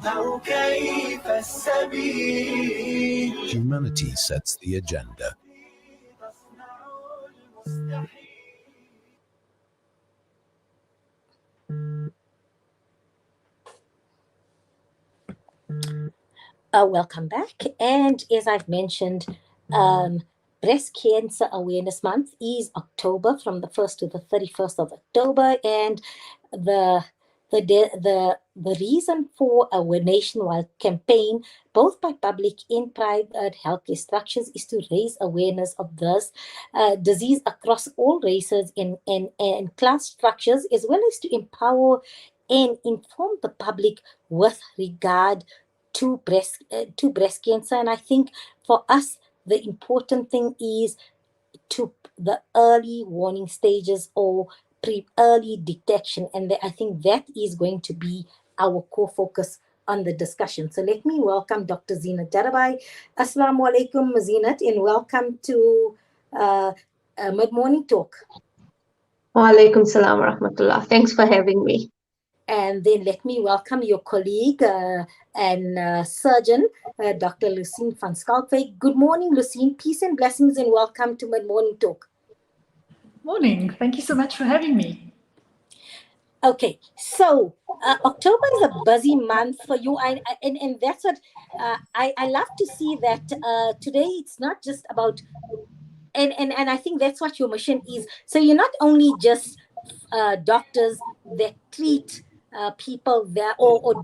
أو كيف السبيل. Humanity sets the agenda. Welcome back. And as I've mentioned, Breast Cancer Awareness Month is October, from the 1st to the 31st of October. And the reason for a nationwide campaign, both by public and private healthcare structures, is to raise awareness of this disease across all races and class structures, as well as to empower and inform the public with regard to breast cancer. And I think for us, the important thing is to the early warning stages or early detection. And I think that is going to be our core focus on the discussion. So let me welcome Dr. Zeenat Jarabai. Assalamu alaikum, Zeenat, and welcome to Mid-Morning Talk. Wa alaikum salam wa rahmatullah. Thanks for having me. And then let me welcome your colleague and surgeon, Dr. Lucien van Schalkwyk. Good morning, Lucien. Peace and blessings and welcome to Mid-Morning Talk. Morning. Thank you so much for having me. Okay, so October is a busy month for you, and that's what I love to see, that today it's not just about, and I think that's what your mission is. So you're not only just doctors that treat people there or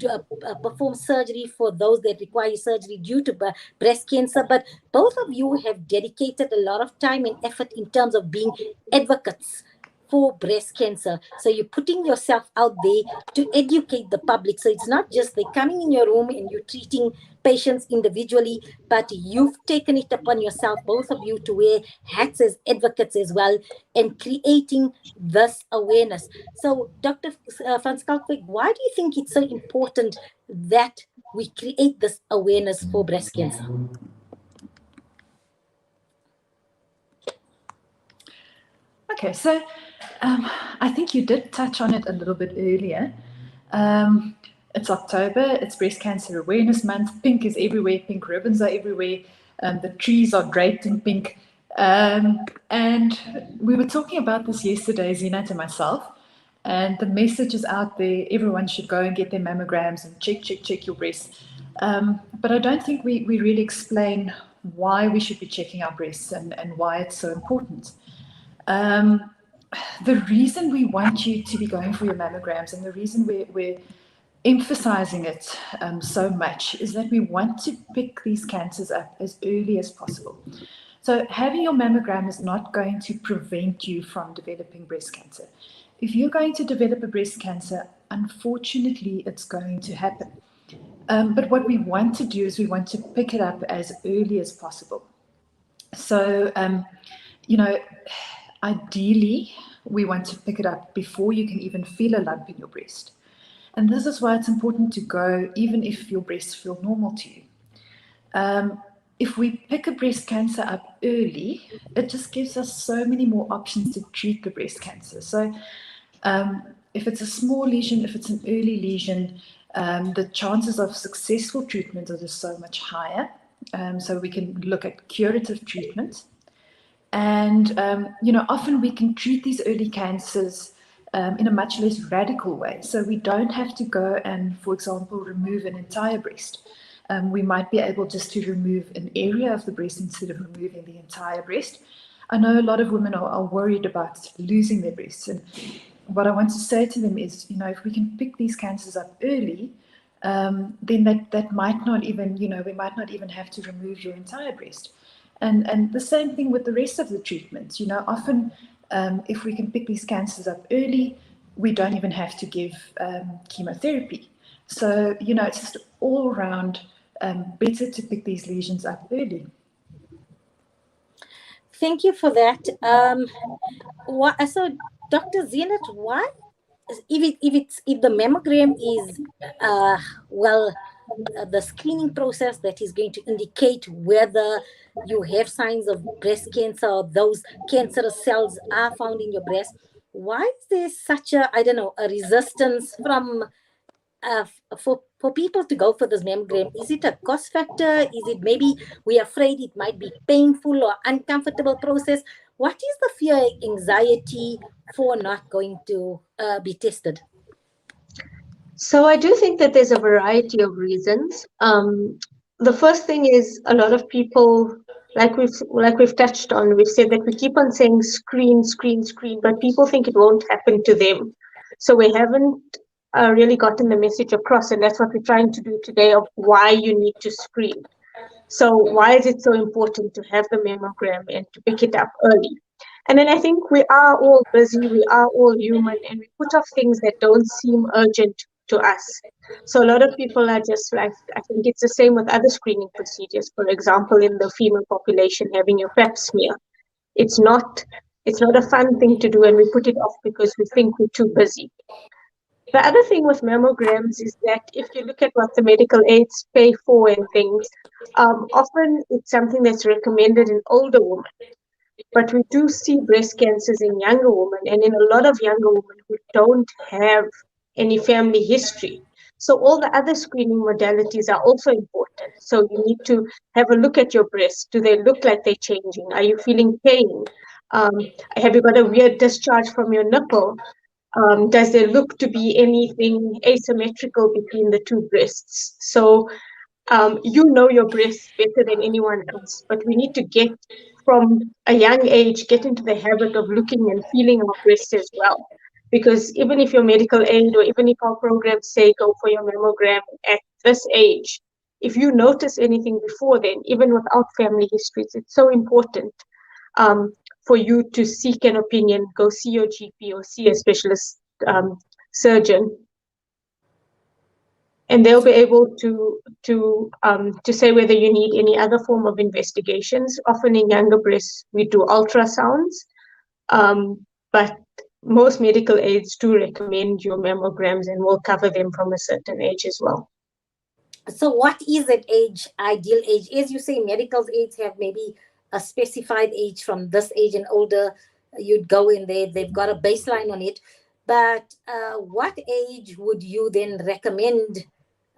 perform surgery for those that require surgery due to breast cancer, but both of you have dedicated a lot of time and effort in terms of being advocates for breast cancer. So you're putting yourself out there to educate the public. So it's not just they coming in your room and you're treating patients individually, but you've taken it upon yourself, both of you, to wear hats as advocates as well, and creating this awareness. So Dr. van Schalkwyk, why do you think it's so important that we create this awareness for breast cancer? Okay, so I think you did touch on it a little bit earlier. It's October, it's Breast Cancer Awareness Month. Pink is everywhere, pink ribbons are everywhere, the trees are draped in pink. And we were talking about this yesterday, Zeenat and myself, and the message is out there, everyone should go and get their mammograms and check your breasts. But I don't think we really explain why we should be checking our breasts and why it's so important. The reason we want you to be going for your mammograms, and the reason we're emphasizing it so much, is that we want to pick these cancers up as early as possible. So having your mammogram is not going to prevent you from developing breast cancer. If you're going to develop a breast cancer, unfortunately, it's going to happen. But what we want to do is we want to pick it up as early as possible. So, ideally, we want to pick it up before you can even feel a lump in your breast. And this is why it's important to go even if your breasts feel normal to you. If we pick a breast cancer up early, it just gives us so many more options to treat the breast cancer. So if it's a small lesion, if it's an early lesion, the chances of successful treatment are just so much higher. So we can look at curative treatment. And, often we can treat these early cancers in a much less radical way. So we don't have to go and, for example, remove an entire breast. We might be able just to remove an area of the breast instead of removing the entire breast. I know a lot of women are worried about losing their breasts. And what I want to say to them is, if we can pick these cancers up early, then that might not even, we might not even have to remove your entire breast. And the same thing with the rest of the treatments. Often if we can pick these cancers up early, we don't even have to give chemotherapy. So, it's just all around better to pick these lesions up early. Thank you for that. So, Dr. Zeenat, why, if the mammogram is the screening process that is going to indicate whether you have signs of breast cancer or those cancerous cells are found in your breast, why is there such a resistance from for people to go for this mammogram, is it a cost factor? Is it maybe we're afraid it might be painful or uncomfortable process? What is the fear, anxiety for not going to be tested? So I do think that there's a variety of reasons. The first thing is a lot of people, like we've touched on, we've said that we keep on saying screen, screen, screen, but people think it won't happen to them. So we haven't really gotten the message across, and that's what we're trying to do today, of why you need to screen. So why is it so important to have the mammogram and to pick it up early? And then I think we are all busy, we are all human, and we put off things that don't seem urgent to us. So a lot of people are just like, I think it's the same with other screening procedures. For example, in the female population, having your pap smear. It's not a fun thing to do, and we put it off because we think we're too busy. The other thing with mammograms is that if you look at what the medical aids pay for and things, often it's something that's recommended in older women. But we do see breast cancers in younger women, and in a lot of younger women who don't have any family history. So all the other screening modalities are also important. So you need to have a look at your breasts. Do they look like they're changing? Are you feeling pain? Have you got a weird discharge from your nipple? Does there look to be anything asymmetrical between the two breasts? So you know your breasts better than anyone else, but we need to get from a young age, get into the habit of looking and feeling our breasts as well. Because even if your medical aid or even if our programs say go for your mammogram at this age, if you notice anything before then, even without family histories, it's so important for you to seek an opinion, go see your GP or see a specialist surgeon. And they'll be able to say whether you need any other form of investigations. Often in younger breasts, we do ultrasounds, but most medical aids do recommend your mammograms and will cover them from a certain age as well. So what is an age, ideal age? As you say, medical aids have maybe a specified age from this age and older. You'd go in there, they've got a baseline on it. But what age would you then recommend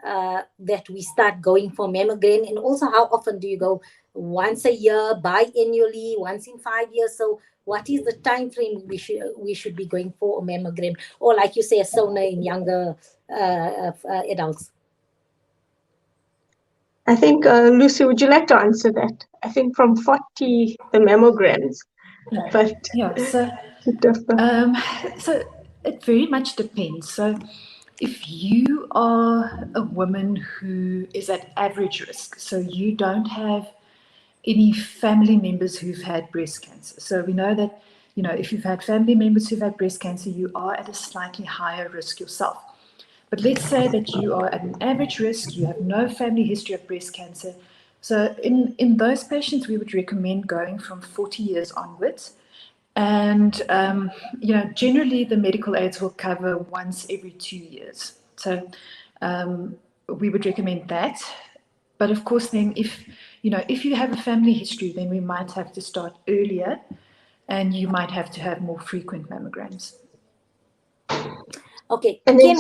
that we start going for mammogram? And also, how often do you go? Once a year, biannually, once in 5 years? So what is the time frame we should be going for a mammogram? Or like you say, a SONA in younger adults? I think, Lucy, would you like to answer that? I think from 40, the mammograms. But yeah, so it very much depends. So if you are a woman who is at average risk, so you don't have any family members who've had breast cancer. So we know that, if you've had family members who've had breast cancer, you are at a slightly higher risk yourself. But let's say that you are at an average risk, you have no family history of breast cancer. So in those patients, we would recommend going from 40 years onwards. And, generally the medical aids will cover once every 2 years. So we would recommend that. But of course, then if you have a family history, then we might have to start earlier and you might have to have more frequent mammograms. Okay. And then,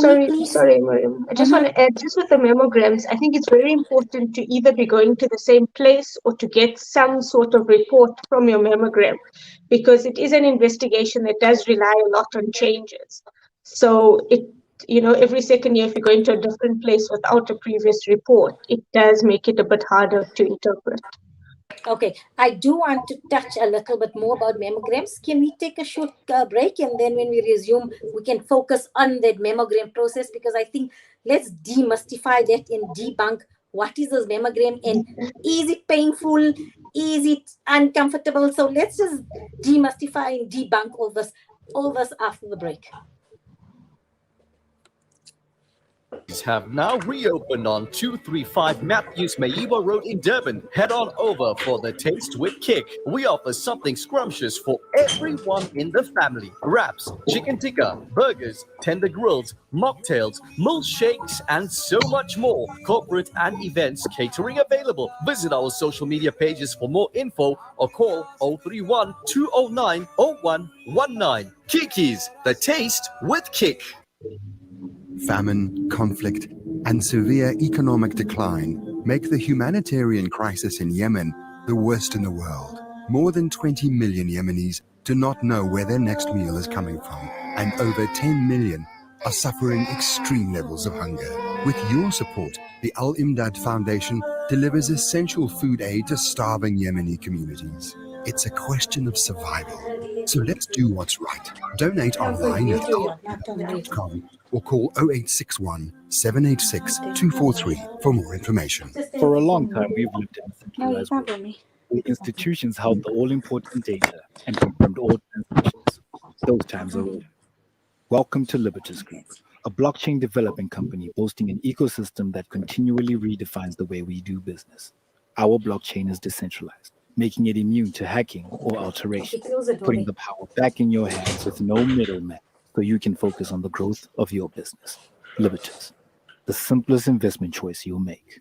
sorry, Mariam. I just want to add, just with the mammograms, I think it's very important to either be going to the same place or to get some sort of report from your mammogram, because it is an investigation that does rely a lot on changes. So every second year, if you're going to a different place without a previous report, it does make it a bit harder to interpret. Okay, I do want to touch a little bit more about mammograms. Can we take a short break, and then when we resume, we can focus on that mammogram process, because I think let's demystify that and debunk what is this mammogram and is it painful? Is it uncomfortable? So let's just demystify and debunk all this after the break. Have now reopened on 235 Matthews Maiwa Road in Durban. Head on over for the Taste with Kick. We offer something scrumptious for everyone in the family. Wraps, chicken tikka, burgers, tender grills, mocktails, milkshakes, and so much more. Corporate and events catering available. Visit our social media pages for more info or call 031 209 0119. Kiki's, the Taste with Kick. Famine, conflict, and severe economic decline make the humanitarian crisis in Yemen the worst in the world. More than 20 million Yemenis do not know where their next meal is coming from, and over 10 million are suffering extreme levels of hunger. With your support, the Al Imdad Foundation delivers essential food aid to starving Yemeni communities. It's a question of survival. So let's do what's right. Donate online at al.com or call 0861 786 243 for more information. For a long time, we've lived in a centralized world, where institutions held the all-important data and confirmed all transactions. Those times are over. Welcome to Libertas Group, a blockchain development company boasting an ecosystem that continually redefines the way we do business. Our blockchain is decentralized, making it immune to hacking or alteration, putting the power back in your hands with no middleman, so you can focus on the growth of your business. Libertas, the simplest investment choice you'll make.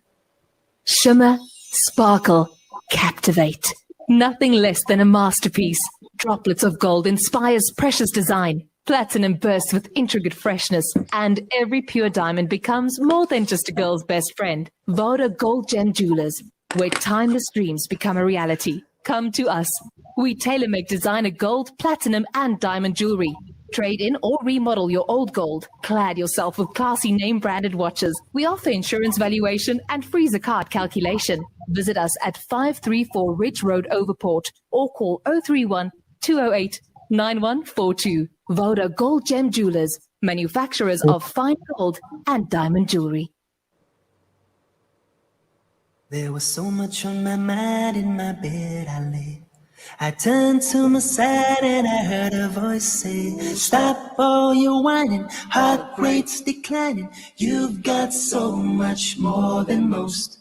Shimmer, sparkle, captivate. Nothing less than a masterpiece. Droplets of gold inspires precious design. Platinum bursts with intricate freshness, and every pure diamond becomes more than just a girl's best friend. Voda Gold Gem Jewelers, where timeless dreams become a reality. Come to us. We tailor-make designer gold, platinum, and diamond jewelry. Trade in or remodel your old gold. Clad yourself with classy name-branded watches. We offer insurance valuation and freezer card calculation. Visit us at 534 Ridge Road, Overport, or call 031 208 9142. Voda Gold Gem Jewelers, manufacturers of fine gold and diamond jewelry. There was so much on my mind in my bed I lay. I turned to my side and I heard a voice say, stop all your whining, heart rate's declining. You've got so much more than most.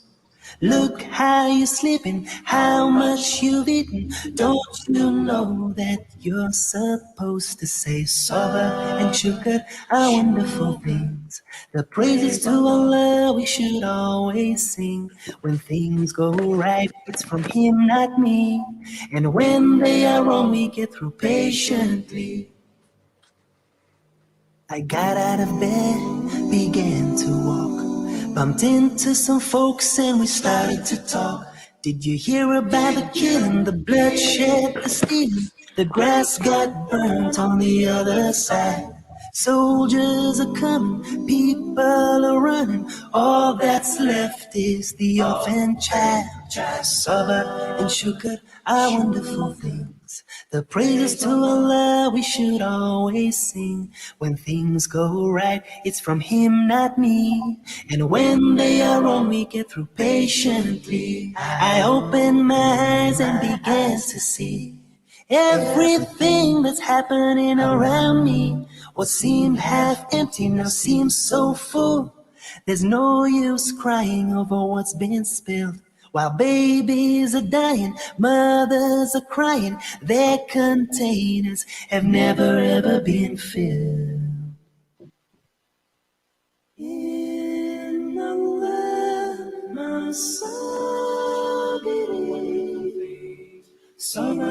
Look how you're sleeping, how much you've eaten. Don't you know that you're supposed to say sabr and shukr are wonderful things. The praises to Allah we should always sing. When things go right, it's from Him, not me. And when they are wrong, we get through patiently. I got out of bed, began to walk. Bumped into some folks and we started to talk. Did you hear about the killing, the bloodshed, the stealing? The grass got burnt on the other side. Soldiers are coming, people are running. All that's left is the orphan child. Sabr and shukr are wonderful things. The praises to Allah we should always sing. When things go right, it's from Him, not me. And when they are wrong, we get through patiently. I opened my eyes and began to see everything that's happening around me. What seemed half empty now seems so full. There's no use crying over what's been spilled. While babies are dying, mothers are crying, their containers have never ever been filled. In Allah, my Sabr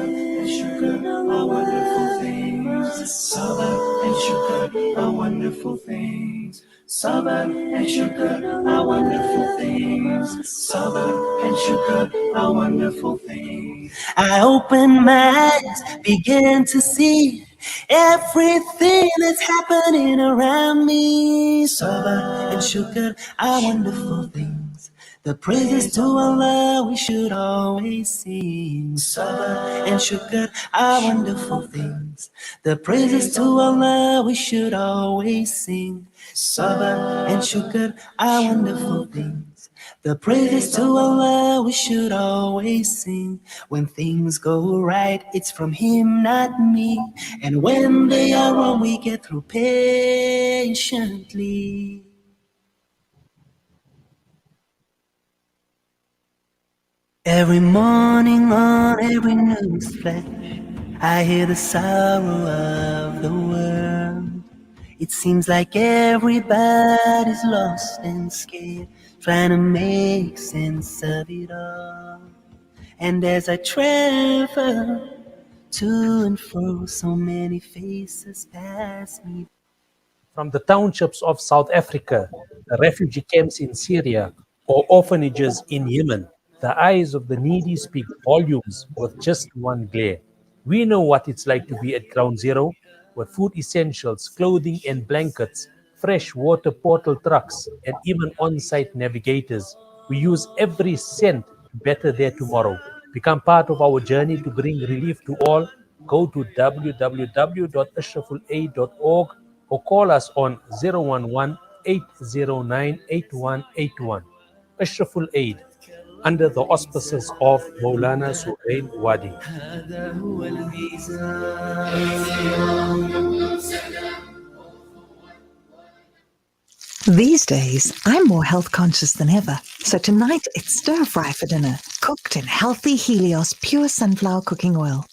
and shukr are wonderful things. Sabr and shukr are wonderful things. Sabr and shukr are wonderful things. Sabr and shukr are wonderful things. I opened my eyes, began to see everything that's happening around me. Sabr and shukr are wonderful things. The praises to Allah we should always sing. Sabr and shukr are wonderful things. The praises to Allah we should always sing. Sabr and shukr are wonderful things. The praises to Allah we should always sing. When things go right, it's from Him, not me. And when they are wrong, we get through patiently. Every morning on every news flash, I hear the sorrow of the world. It seems like everybody's lost and scared, trying to make sense of it all. And as I travel to and fro, so many faces pass me. from the townships of South Africa, the refugee camps in Syria, or orphanages in Yemen, the eyes of the needy speak volumes with just one glare. We know what it's like to be at ground zero, with food essentials, clothing and blankets, fresh water portal trucks, and even on-site navigators. We use every cent to better their tomorrow. Become part of our journey to bring relief to all. Go to www.ashrafulaid.org or call us on 011-809-8181. Ashraful Aid, under the auspices of Maulana Suhail Wadi. These days, I'm more health conscious than ever. So tonight, it's stir fry for dinner, cooked in healthy Helios pure sunflower cooking oil.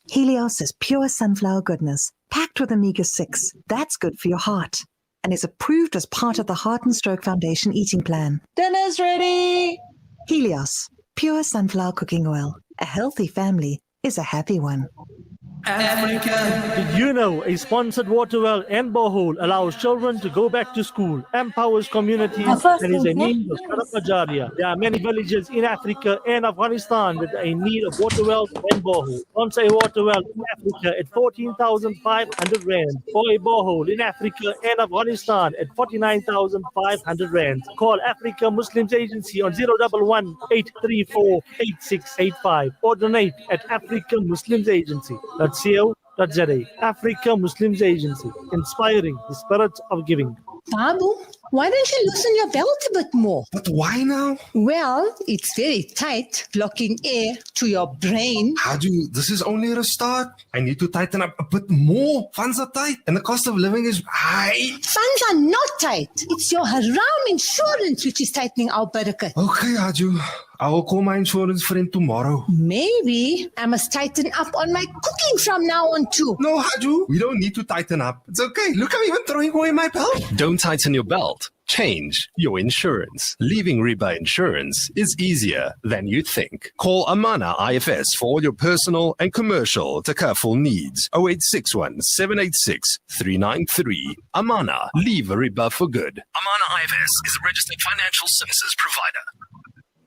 Helios is pure sunflower goodness, packed with omega-6. That's good for your heart. And is approved as part of the Heart and Stroke Foundation eating plan. Dinner's ready! Helios, pure sunflower cooking oil. A healthy family is a happy one. Did you know a sponsored water well and borehole allows children to go back to school, empowers communities, and is a means of Sadaqa Jariyah? There are many villages in Africa and Afghanistan that are in need of water wells and borehole. Sponsor a water well in Africa at 14,500 rand, or a borehole in Africa and Afghanistan at 49,500 rand. Call Africa Muslims Agency on 011-834-8685 or donate at Africa Muslims Agency. Co.za. Africa Muslims Agency, inspiring the spirit of giving. Babu, why don't you loosen your belt a bit more? But why now? Well, it's very tight, blocking air to your brain. Haju, this is only a start. I need to tighten up a bit more. Funds are tight and the cost of living is high. Funds are not tight. It's your haram insurance which is tightening our barakat. Okay, Haju. I will call my insurance friend tomorrow. Maybe I must tighten up on my cooking from now on too. No, Haju, we don't need to tighten up. It's okay. Look, I'm even throwing away my belt. Don't tighten your belt. Change your insurance. Leaving Riba Insurance is easier than you think. Call Amana IFS for all your personal and commercial takaful needs. 0861 786 393. Amana, leave Riba for good. Amana IFS is a registered financial services provider.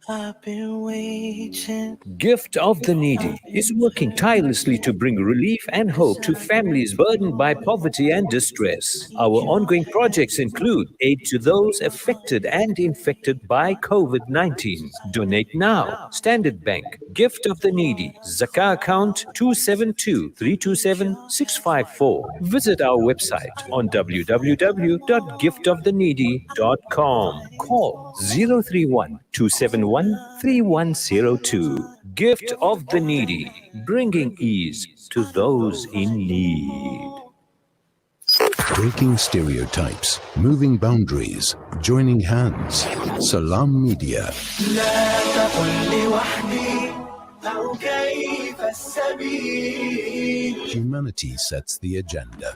I've been waiting. Gift of the Needy is working tirelessly to bring relief and hope to families burdened by poverty and distress. Our ongoing projects include aid to those affected and infected by COVID-19. Donate now. Standard Bank, Gift of the Needy, Zakah account 272-327-654. Visit our website on www.giftoftheneedy.com. Call 031-271-3102. Gift of the Needy, bringing ease to those in need. Breaking stereotypes, moving boundaries, joining hands. Salam Media. Humanity sets the agenda.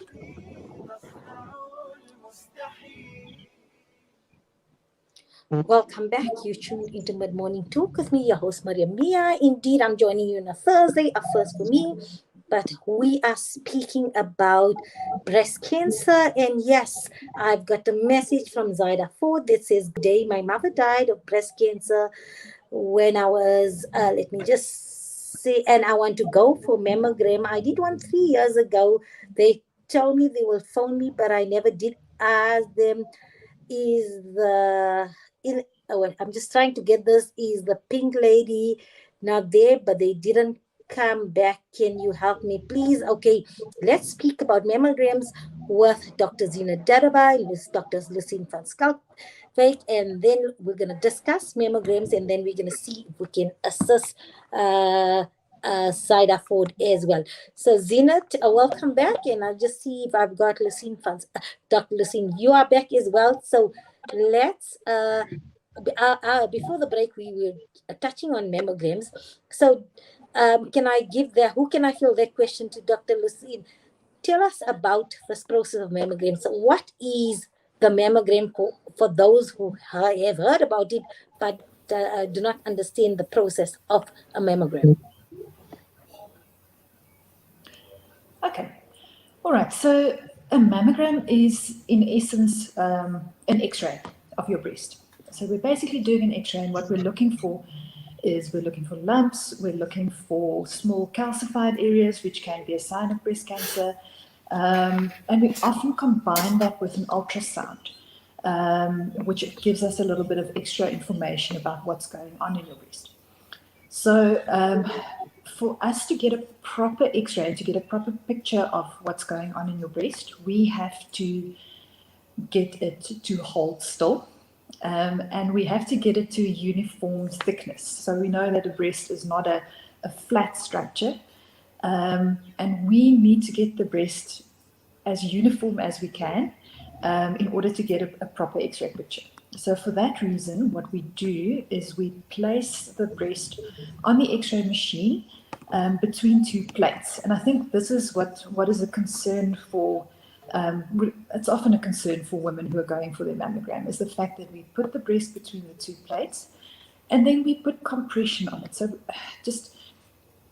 Welcome back. You tuned into Mid Morning Talk with me, your host Mariam Mia. Indeed, I'm joining you on a Thursday, a first for me. But we are speaking about breast cancer. And yes, I've got a message from Zaida Ford that says, "Good day, my mother died of breast cancer when I was, let me just say, and I want to go for mammogram. I did one 3 years ago. They told me they will phone me, but I never did ask them, I'm just trying to get this. Is the pink lady not there? But they didn't come back. Can you help me, please?" Okay, let's speak about mammograms with Dr. Zina Daraba, Dr. Lucine van Schalkwyk, and then we're going to discuss mammograms, and then we're going to see if we can assist Zaida Ford as well. So Zina, welcome back, and I'll just see if I've got Lucine van. Dr. Lucine, you are back as well. So let's before the break we were touching on mammograms. So can I give who can I fill that question to? Dr. Lucine, tell us about this process of mammograms. So what is the mammogram for those who have heard about it but do not understand the process of a mammogram? Okay. All right. So A mammogram is, in essence, an X-ray of your breast. So we're basically doing an X-ray, and what we're looking for is we're looking for lumps, we're looking for small calcified areas, which can be a sign of breast cancer, and we often combine that with an ultrasound, which gives us a little bit of extra information about what's going on in your breast. So for us to get a proper X-ray, to get a proper picture of what's going on in your breast, we have to get it to hold still. And we have to get it to a uniform thickness. So we know that a breast is not a flat structure. And we need to get the breast as uniform as we can in order to get a proper X-ray picture. So for that reason, what we do is we place the breast on the X-ray machine between two plates. And I think this is what is a concern for it's often a concern for women who are going for their mammogram, is the fact that we put the breast between the two plates and then we put compression on it. So just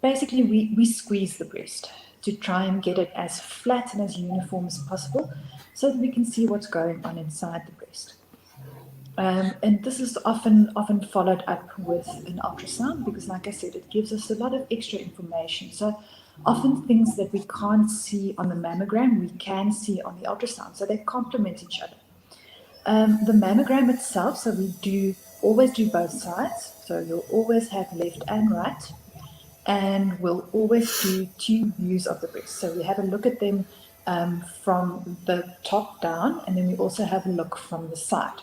basically we squeeze the breast to try and get it as flat and as uniform as possible so that we can see what's going on inside the breast. And this is often followed up with an ultrasound because, like I said, it gives us a lot of extra information. So often things that we can't see on the mammogram, we can see on the ultrasound. So they complement each other. The mammogram itself, so we always do both sides. So you'll always have left and right. And we'll always do 2 views of the breast. So we have a look at them from the top down, and then we also have a look from the side.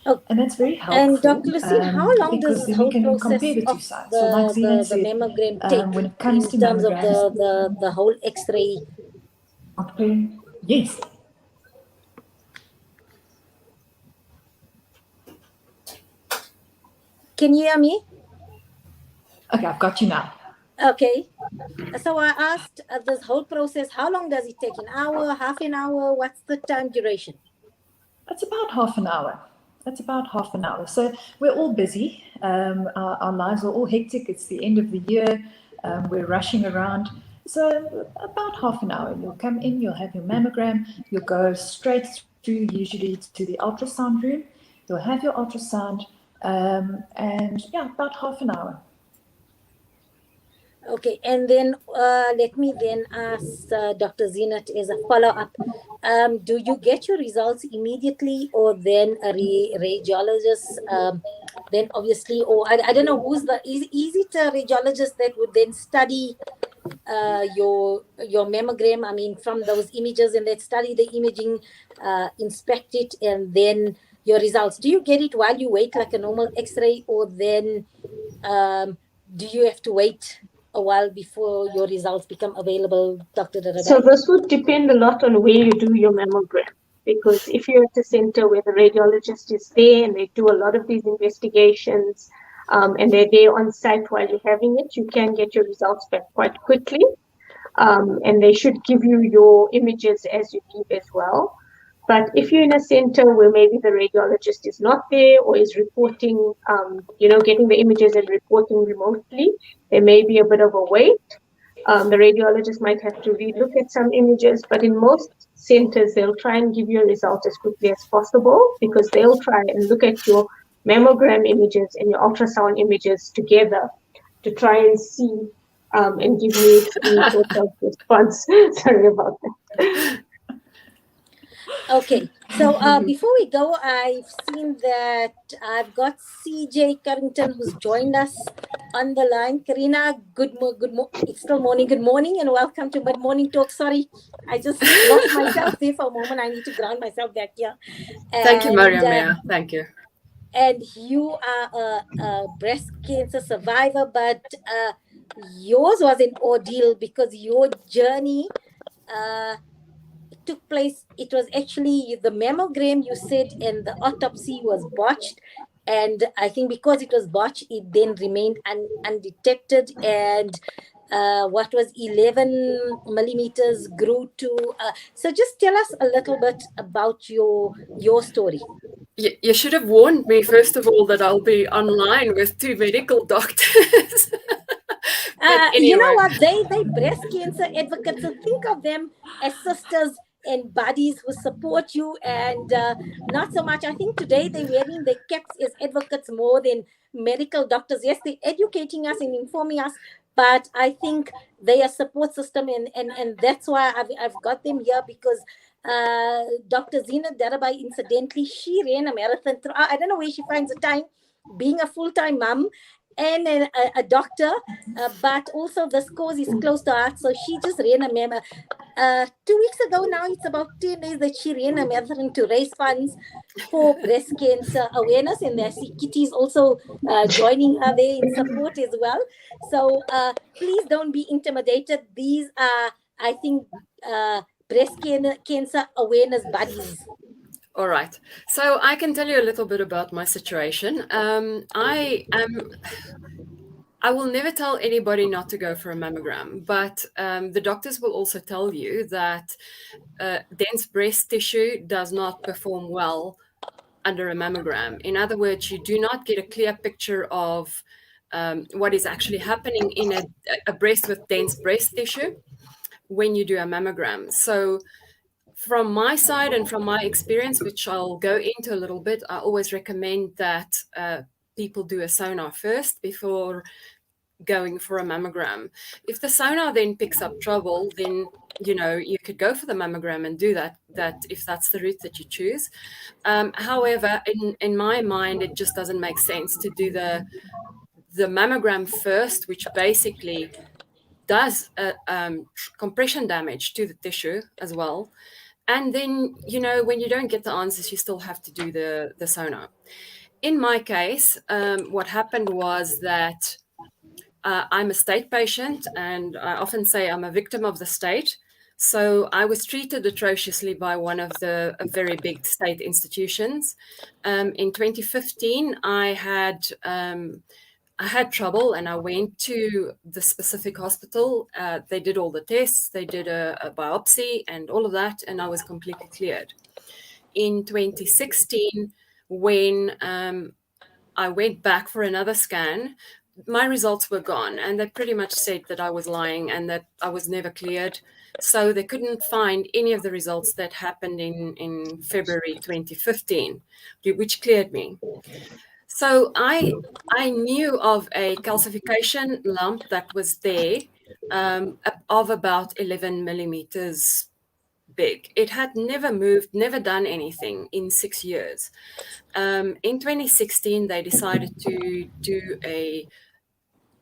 Oh, and that's very helpful. And Dr. Lucine, how long does this whole process of the mammogram take when it comes in terms of the whole X-ray? Yes. Can you hear me? Okay, I've got you now. Okay. So I asked this whole process, how long does it take? An hour, half an hour? What's the time duration? It's about half an hour. So we're all busy. Our lives are all hectic. It's the end of the year. We're rushing around. So about half an hour. You'll come in, you'll have your mammogram. You'll go straight through, usually to the ultrasound room. You'll have your ultrasound. And yeah, about half an hour. Okay, and then let me then ask Dr. Zeenat as a follow-up. Do you get your results immediately, or then a radiologist, then obviously, or I don't know who's is it a radiologist that would then study your mammogram, I mean, from those images, and then study the imaging, inspect it, and then your results? Do you get it while you wait like a normal X-ray, or then do you have to wait a while before your results become available, Dr. Darabai? So this would depend a lot on where you do your mammogram, because if you're at a center where the radiologist is there and they do a lot of these investigations and they're there on site while you're having it, you can get your results back quite quickly. And they should give you your images as you leave as well. But if you're in a center where maybe the radiologist is not there or is reporting, getting the images and reporting remotely, there may be a bit of a wait. The radiologist might have to relook at some images, but in most centers, they'll try and give you a result as quickly as possible, because they'll try and look at your mammogram images and your ultrasound images together to try and see and give you a sort of response. Sorry about that. Okay, so before we go, I've seen that I've got CJ Carrington who's joined us on the line. Karina, it's still morning. Good morning and welcome to Mid Morning Talk. Sorry, I just lost myself there for a moment. I need to ground myself back here. Thank you, Mariam. Thank you. And you are a breast cancer survivor, but yours was an ordeal because your journey took place. It was actually the mammogram, you said, and the autopsy was botched, and I think because it was botched, it then remained undetected, and what was 11 millimeters grew to so just tell us a little bit about your story. You should have warned me, first of all, that I'll be online with 2 medical doctors. You know anyway. what? They breast cancer advocates. So think of them as sisters and buddies who support you, and not so much. I think today they're wearing their caps as advocates more than medical doctors. Yes, they're educating us and informing us, but I think they are support system, and that's why I've got them here, because Dr. Zina Darabai, incidentally, she ran a marathon. I don't know where she finds the time, being a full-time mom and a doctor, but also this cause is close to her. So she just ran a marathon. 2 weeks ago now, it's about 10 days that she ran a marathon to raise funds for breast cancer awareness. And I see Kitty's also joining her there in support as well. So please don't be intimidated. These are, I think, breast cancer awareness buddies. All right. So I can tell you a little bit about my situation. I will never tell anybody not to go for a mammogram, but the doctors will also tell you that dense breast tissue does not perform well under a mammogram. In other words, you do not get a clear picture of what is actually happening in a breast with dense breast tissue when you do a mammogram. So from my side and from my experience, which I'll go into a little bit, I always recommend that people do a sonar first before going for a mammogram. If the sonar then picks up trouble, then you could go for the mammogram and do that if that's the route that you choose. However, in my mind, it just doesn't make sense to do the mammogram first, which basically does compression damage to the tissue as well. And then, when you don't get the answers, you still have to do the sonar. In my case, what happened was that I'm a state patient, and I often say I'm a victim of the state. So I was treated atrociously by one of the very big state institutions. In 2015, I had trouble, and I went to the specific hospital. They did all the tests, they did a biopsy and all of that, and I was completely cleared. In 2016, when I went back for another scan, my results were gone, and they pretty much said that I was lying and that I was never cleared. So they couldn't find any of the results that happened in February 2015, which cleared me. So I knew of a calcification lump that was there of about 11 millimeters big. It had never moved, never done anything in 6 years. In 2016, they decided to do a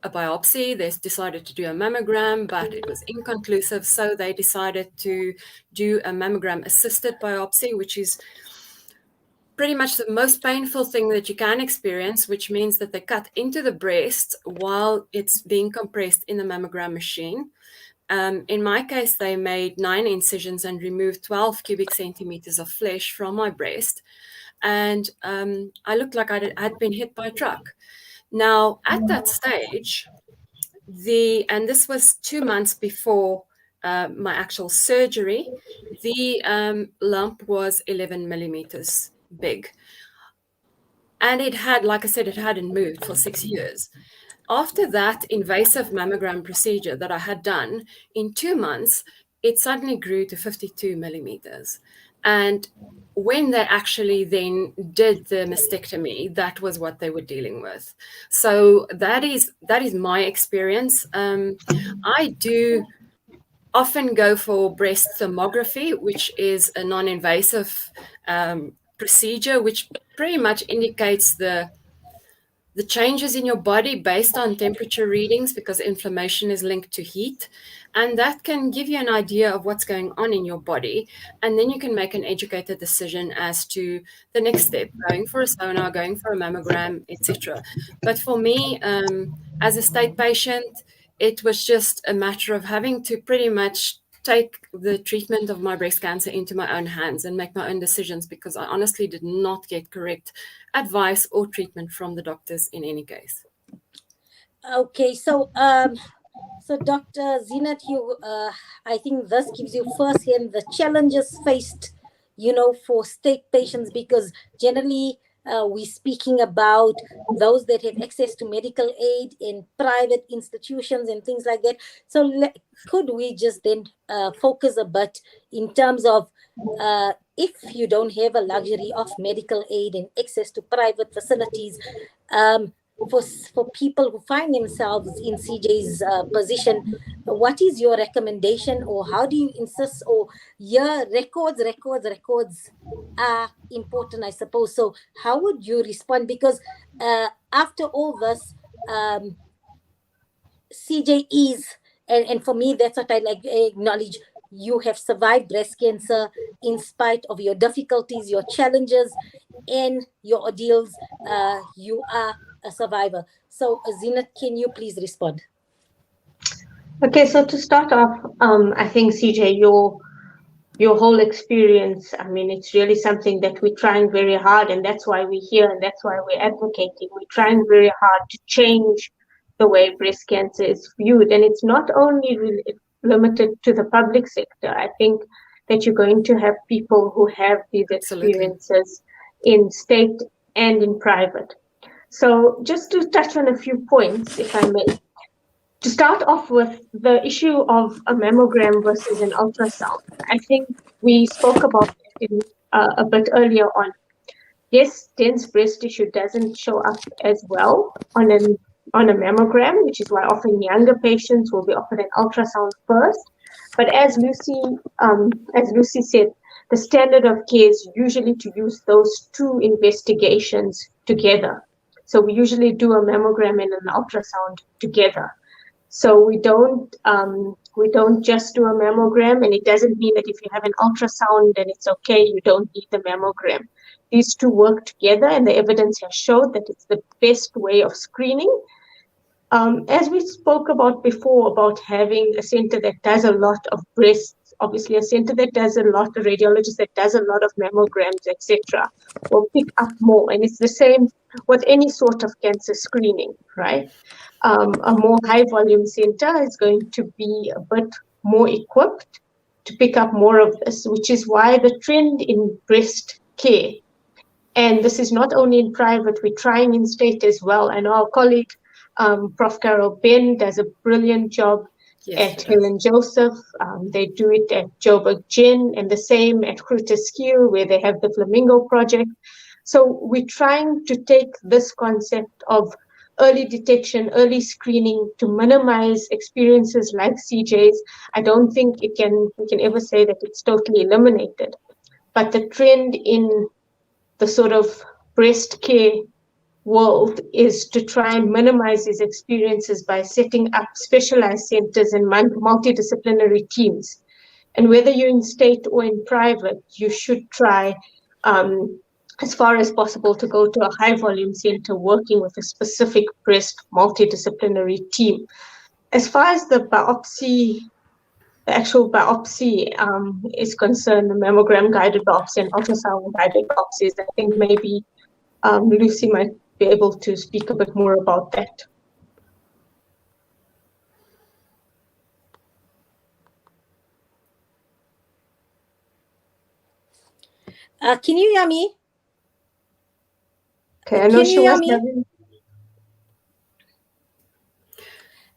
biopsy. They decided to do a mammogram, but it was inconclusive. So they decided to do a mammogram-assisted biopsy, which is pretty much the most painful thing that you can experience, which means that they cut into the breast while it's being compressed in the mammogram machine. In my case, they made 9 incisions and removed 12 cubic centimeters of flesh from my breast. And I looked like I had been hit by a truck. Now, at that stage, and this was 2 months before my actual surgery, the lump was 11 millimeters big. And it had, like I said, it hadn't moved for 6 years. After that invasive mammogram procedure that I had done, in 2 months, it suddenly grew to 52 millimeters. And when they actually then did the mastectomy, that was what they were dealing with. So that is my experience. I do often go for breast thermography, which is a non-invasive procedure, which pretty much indicates the changes in your body based on temperature readings, because inflammation is linked to heat. And that can give you an idea of what's going on in your body. And then you can make an educated decision as to the next step, going for a sonar, going for a mammogram, etc. But for me, as a state patient, it was just a matter of having to pretty much take the treatment of my breast cancer into my own hands and make my own decisions, because I honestly did not get correct advice or treatment from the doctors in any case. Okay, so so Dr. Zinat, I think this gives you firsthand the challenges faced, for state patients, because generally we're speaking about those that have access to medical aid in private institutions and things like that. So could we just then focus a bit in terms of if you don't have a luxury of medical aid and access to private facilities, for people who find themselves in CJ's position, what is your recommendation, or how do you insist, or records are important, I suppose. So how would you respond? Because after all this, CJ is, and for me, that's what I like to acknowledge, you have survived breast cancer in spite of your difficulties, your challenges, and your ordeals. You are a survivor. So, Zeenat, can you please respond? Okay, so to start off, I think, CJ, your whole experience, I mean, it's really something that we're trying very hard, and that's why we're here, and that's why we're advocating. We're trying very hard to change the way breast cancer is viewed, and it's not only limited to the public sector. I think that you're going to have people who have these experiences in state and in private. So just to touch on a few points, if I may. To start off with, the issue of a mammogram versus an ultrasound. I think we spoke about it a bit earlier on. Yes, dense breast tissue doesn't show up as well on a mammogram, which is why often younger patients will be offered an ultrasound first. But as Lucy said, the standard of care is usually to use those two investigations together. So we usually do a mammogram and an ultrasound together. So we don't just do a mammogram, and it doesn't mean that if you have an ultrasound then it's okay, you don't need the mammogram. These two work together, and the evidence has showed that it's the best way of screening. As we spoke about before, about having a center that does a lot of breasts, obviously a center that does a lot, a radiologist that does a lot of mammograms, etc., will pick up more. And it's the same with any sort of cancer screening, right? A more high volume center is going to be a bit more equipped to pick up more of this, which is why the trend in breast care, and this is not only in private, we're trying in state as well. And our colleague, Prof. Carol Ben, does a brilliant job at Helen Joseph. They do it at Joburg Gen, and the same at Groote Schuur, where they have the Flamingo Project. So we're trying to take this concept of early detection, early screening to minimize experiences like CJ's. I don't think we can ever say that it's totally eliminated, but the trend in the sort of breast care world is to try and minimize these experiences by setting up specialized centers and multidisciplinary teams. And whether you're in state or in private, you should try as far as possible to go to a high volume center working with a specific breast multidisciplinary team. As far as the actual biopsy is concerned, the mammogram guided biopsy and ultrasound guided biopsies, I think maybe Lucy might be able to speak a bit more about that. Can you hear me? Okay, I know she was having...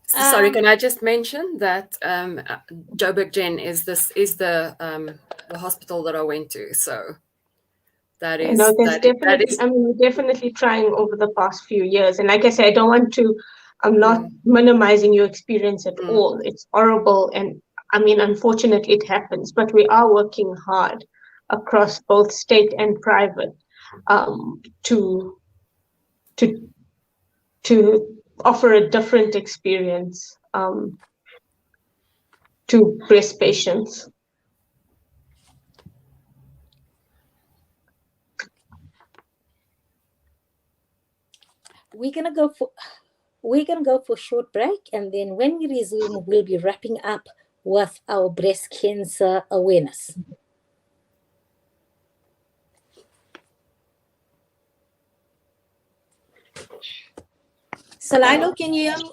Sorry, can I just mention that Joburg Gen is the hospital that I went to, so that is. No, I mean, we're definitely trying over the past few years, and like I said, I'm not minimizing your experience at all. It's horrible, and I mean, unfortunately, it happens, but we are working hard across both state and private to offer a different experience to breast patients. We're gonna go for a short break, and then when we resume, we'll be wrapping up with our breast cancer awareness. Salilo, can you hear me?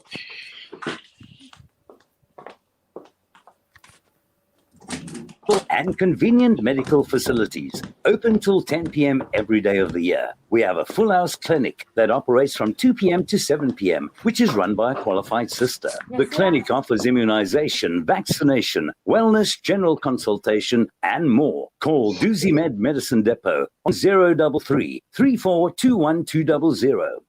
and convenient medical facilities, open till 10 p.m. every day of the year. We have a full-house clinic that operates from 2 p.m. to 7 p.m., which is run by a qualified sister. The clinic offers immunization, vaccination, wellness, general consultation, and more. Call Doozy Med Medicine Depot on 033 3421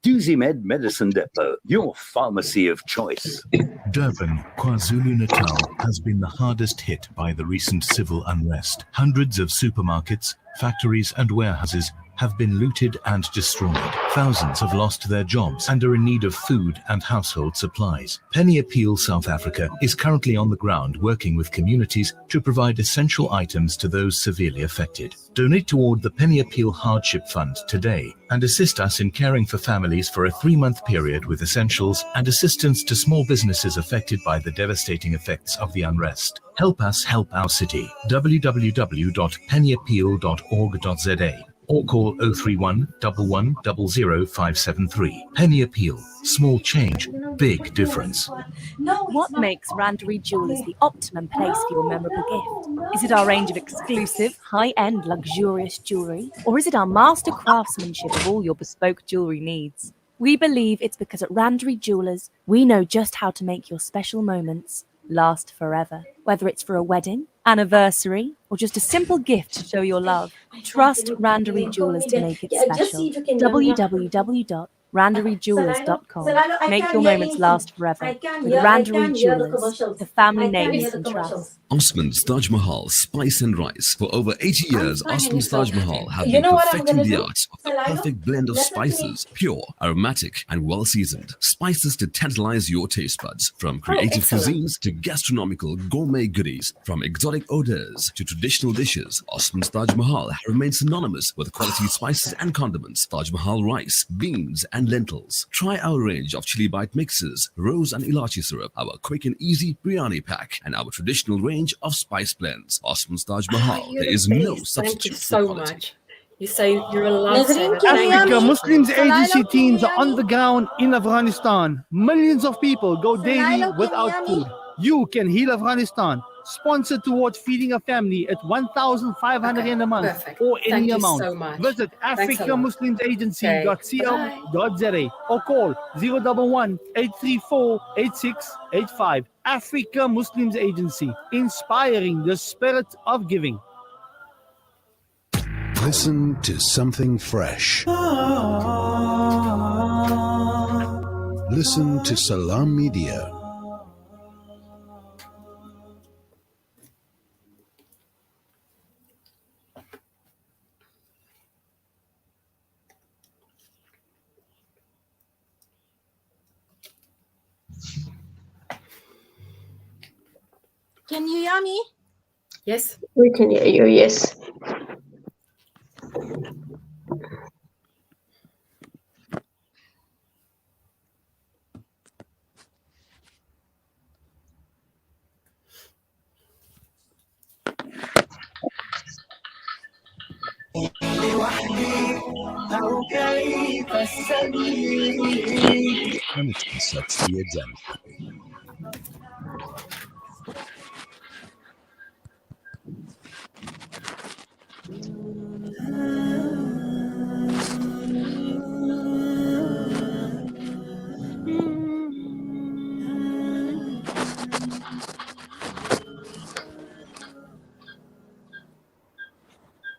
Doozy Med Medicine Depot, your pharmacy of choice. Durban, KwaZulu-Natal has been the hardest hit by the recent civil unrest. Hundreds of supermarkets, factories and warehouses have been looted and destroyed. Thousands have lost their jobs and are in need of food and household supplies. Penny Appeal South Africa is currently on the ground working with communities to provide essential items to those severely affected. Donate toward the Penny Appeal Hardship Fund today and assist us in caring for families for a 3-month period with essentials and assistance to small businesses affected by the devastating effects of the unrest. Help us help our city. www.pennyappeal.org.za or call 031 11 00573. Penny Appeal. Small change, big difference. What makes Randery Jewelers the optimum place for your memorable gift? Is it our range of exclusive, high-end, luxurious jewellery? Or is it our master craftsmanship of all your bespoke jewellery needs? We believe it's because at Randery Jewelers, we know just how to make your special moments last forever. Whether it's for a wedding, anniversary, or just a simple gift to show your love, trust Randery Jewelers to make it special. www.randeryjewelers.com. Make your moments last forever with Randery Jewelers, the family name you can trust. Osman's Taj Mahal Spice and Rice. For over 80 years, Osman's Taj Mahal have been perfecting the art of the perfect blend of spices, pure, aromatic, and well-seasoned. Spices to tantalize your taste buds. From creative cuisines to gastronomical gourmet goodies, from exotic odors to traditional dishes, Osman's Taj Mahal remains synonymous with quality spices and condiments. Taj Mahal rice, beans, and lentils. Try our range of chili bite mixes, rose and ilachi syrup, our quick and easy biryani pack, and our traditional range of spice blends. Osman's Taj Mahal. There is no substitute. Thank you so much. You say you're a lifesaver. Africa Muslims Agency teams are on the ground in Afghanistan. Millions of people go daily without food. You can heal Afghanistan. Sponsor towards feeding a family at 1,500 in a month or any amount. So much. Visit africamuslimsagency.co.za or call 011 834 8685. Africa Muslims Agency, inspiring the spirit of giving. Listen to something fresh. Listen to Salam Media. Can you hear me? Yes. We can hear you, yes. Humanity sets the agenda.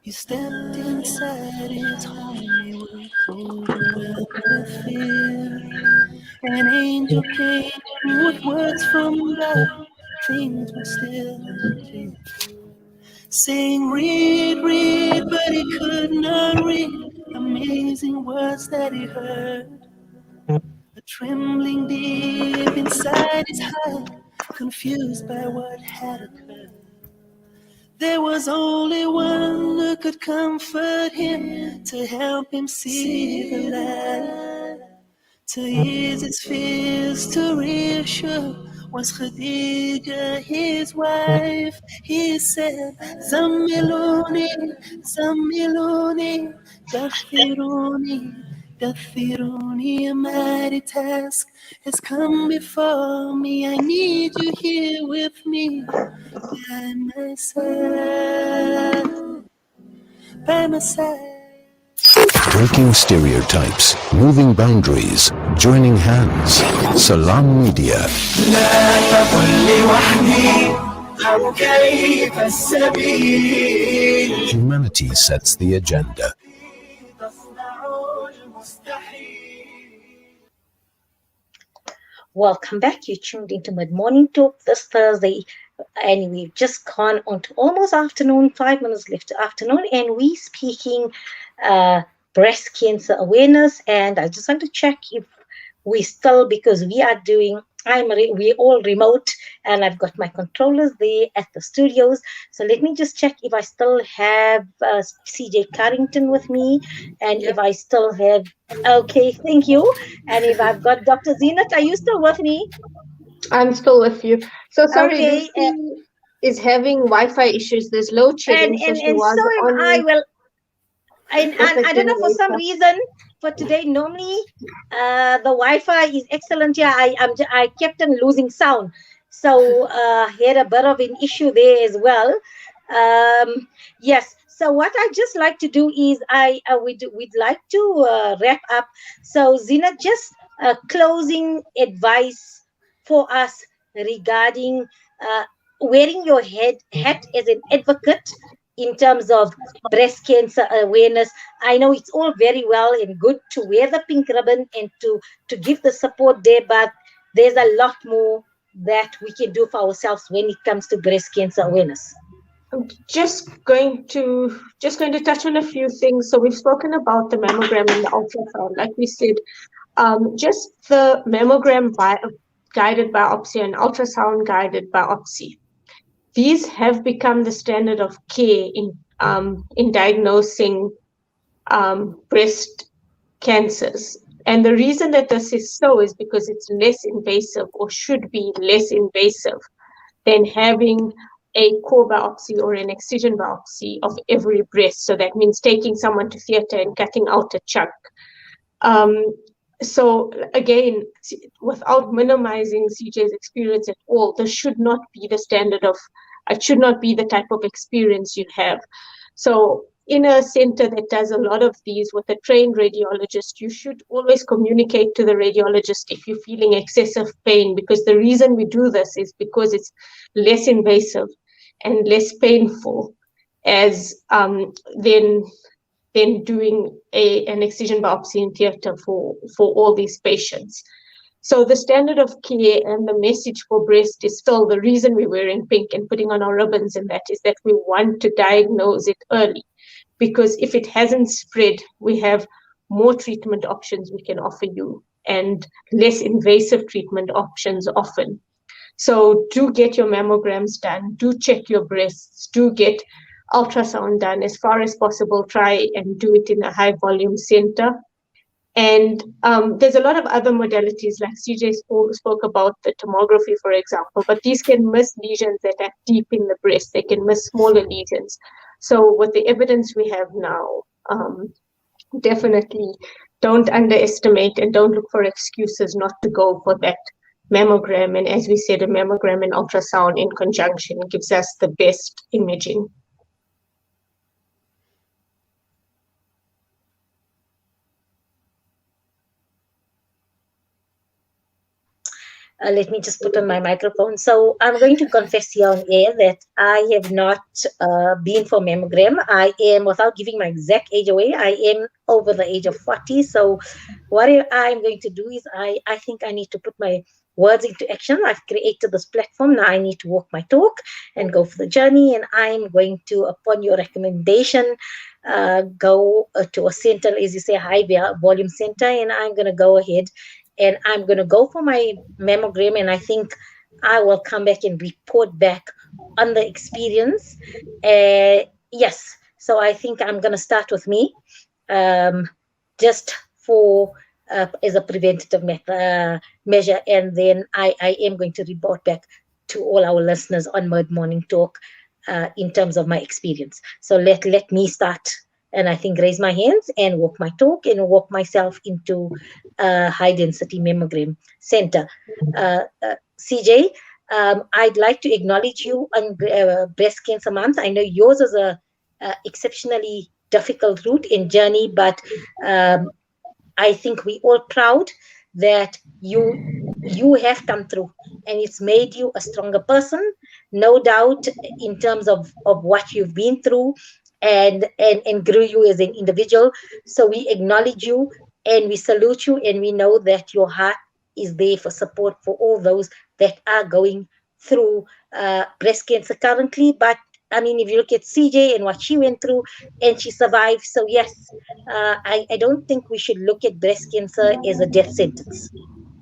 You stepped inside his home, you were overwhelmed with fear. An angel came with words from God, things were still unclear. Saying, read, read, but he could not read. Amazing words that he heard. A trembling deep inside his heart, confused by what had occurred. There was only one who could comfort him, to help him see the light, to ease his fears, to reassure. Was Khadija his wife? He said, Zammiluni, Zammiluni, Dakhiruni, دثروني, a mighty task has come before me. I need you here with me, by my side, by my side. Breaking stereotypes, moving boundaries, joining hands. Salam Media. لا تقل لي وحدي أو كيف السبيل. Humanity sets the agenda. Welcome back. You tuned into Mid Morning Talk this Thursday, and we've just gone on to almost afternoon, 5 minutes left to afternoon, and we speaking breast cancer awareness. And I just want to check if we still, because we are doing, we're all remote, and I've got my controllers there at the studios. So let me just check if I still have CJ Carrington with me, and if I still have, okay, thank you. And if I've got Dr. Zinat, are you still with me? I'm still with you. So sorry, Okay, Lucy is having Wi-Fi issues. There's load shedding, so she was so am on. I. Well, and I don't know, for some generator. reason, for today, normally the Wi-Fi is excellent here. I kept on losing sound, so had a bit of an issue there as well. Yes. So what I just like to do is we'd like to wrap up. So Zina, just closing advice for us regarding wearing your hat as an advocate in terms of breast cancer awareness. I know it's all very well and good to wear the pink ribbon and to give the support there, but there's a lot more that we can do for ourselves when it comes to breast cancer awareness. I'm just going to touch on a few things. So we've spoken about the mammogram and the ultrasound. Like we said, just the mammogram guided biopsy and ultrasound guided biopsy. These have become the standard of care in diagnosing breast cancers. And the reason that this is so is because it's less invasive, or should be less invasive, than having a core biopsy or an excision biopsy of every breast. So that means taking someone to theater and cutting out a chunk. So again, without minimizing CJ's experience at all, this should not be the standard of, it should not be the type of experience you have. So in a center that does a lot of these with a trained radiologist, you should always communicate to the radiologist if you're feeling excessive pain, because the reason we do this is because it's less invasive and less painful as than doing an excision biopsy in theater for all these patients. So the standard of care and the message for breast is still, the reason we're wearing pink and putting on our ribbons, and that is that we want to diagnose it early. Because if it hasn't spread, we have more treatment options we can offer you and less invasive treatment options often. So do get your mammograms done, do check your breasts, do get ultrasound done as far as possible. Try and do it in a high volume center. And there's a lot of other modalities, like CJ spoke about the tomography, for example, but these can miss lesions that are deep in the breast. They can miss smaller lesions. So with the evidence we have now, definitely don't underestimate and don't look for excuses not to go for that mammogram. And as we said, a mammogram and ultrasound in conjunction gives us the best imaging. Let me just put on my microphone. So I'm going to confess here on air that I have not been for mammogram. I am, without giving my exact age away, I am over the age of 40. So what I'm going to do is I think I need to put my words into action. I've created this platform. Now I need to walk my talk and go for the journey. And I'm going to, upon your recommendation, go to a center, as you say, high volume center. And I'm going to go ahead and I'm going to go for my mammogram, and I think I will come back and report back on the experience. Yes, so I think I'm going to start with me, just for as a preventative measure, and then I am going to report back to all our listeners on Mid Morning Talk in terms of my experience. So let me start and I think raise my hands and walk my talk and walk myself into a high density mammogram center. CJ, I'd like to acknowledge you on Breast Cancer Month. I know yours is a exceptionally difficult route and journey, but I think we all proud that you have come through, and it's made you a stronger person, no doubt, in terms of what you've been through, and grew you as an individual. So we acknowledge you and we salute you, and we know that your heart is there for support for all those that are going through breast cancer currently. But I mean, if you look at CJ and what she went through, and she survived. So yes, I don't think we should look at breast cancer as a death sentence.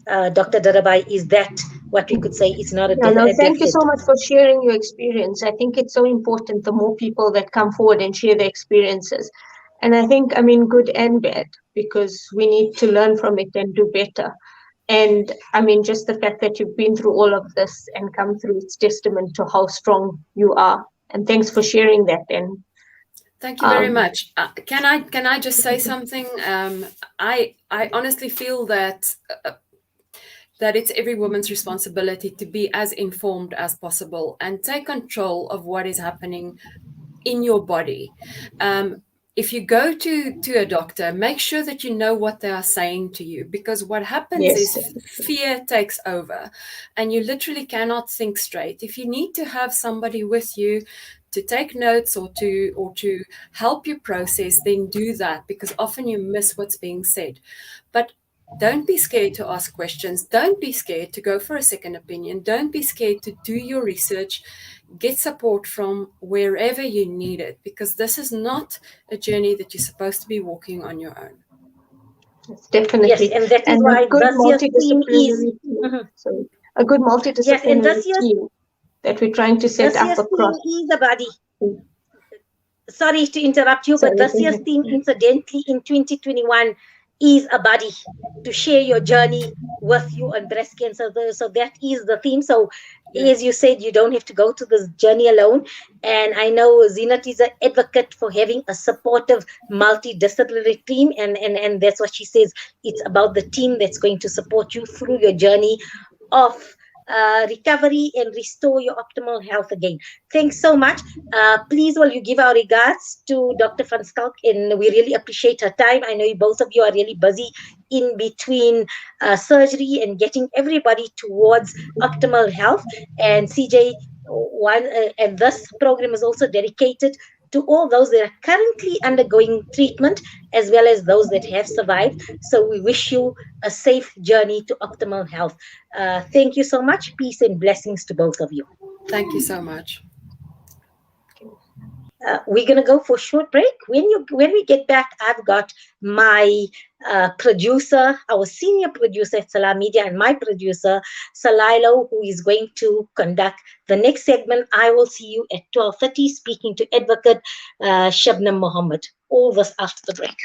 Dr. Darabai, is that what we could say? It's not a death sentence. Thank you so much for sharing your experience. I think it's so important, the more people that come forward and share their experiences. And I think, I mean, good and bad, because we need to learn from it and do better. And I mean, just the fact that you've been through all of this and come through, it's testament to how strong you are. And thanks for sharing that. And thank you very much. Can I just say something? I honestly feel that it's every woman's responsibility to be as informed as possible and take control of what is happening in your body. If you go to a doctor, make sure that you know what they are saying to you, because what happens is fear takes over and you literally cannot think straight. If you need to have somebody with you to take notes or to help you process, then do that, because often you miss what's being said. But don't be scared to ask questions. Don't be scared to go for a second opinion. Don't be scared to do your research. Get support from wherever you need it, because this is not a journey that you're supposed to be walking on your own. It's definitely. Yes, and that is why this year's theme is a good multidisciplinary team that we're trying to set up across. This year's theme is a body. Sorry to interrupt you, but this year's theme, incidentally, in 2021, is a buddy to share your journey with you on breast cancer. So that is the theme. So as you said, you don't have to go to this journey alone. And I know Zinat is an advocate for having a supportive multidisciplinary team. And that's what she says. It's about the team that's going to support you through your journey of recovery and restore your optimal health again. Thanks so much. Please, will you give our regards to Dr. Van Schalk, and we really appreciate her time. I know both of you are really busy in between surgery and getting everybody towards optimal health. And CJ, and this program is also dedicated to all those that are currently undergoing treatment, as well as those that have survived. So we wish you a safe journey to optimal health. Thank you so much. Peace and blessings to both of you. Thank you so much. We're going to go for a short break. When we get back, I've got my producer, our senior producer at Salam Media, and my producer, Salailo, who is going to conduct the next segment. I will see you at 12:30 speaking to Advocate Shabnam Mohammed. All this after the break.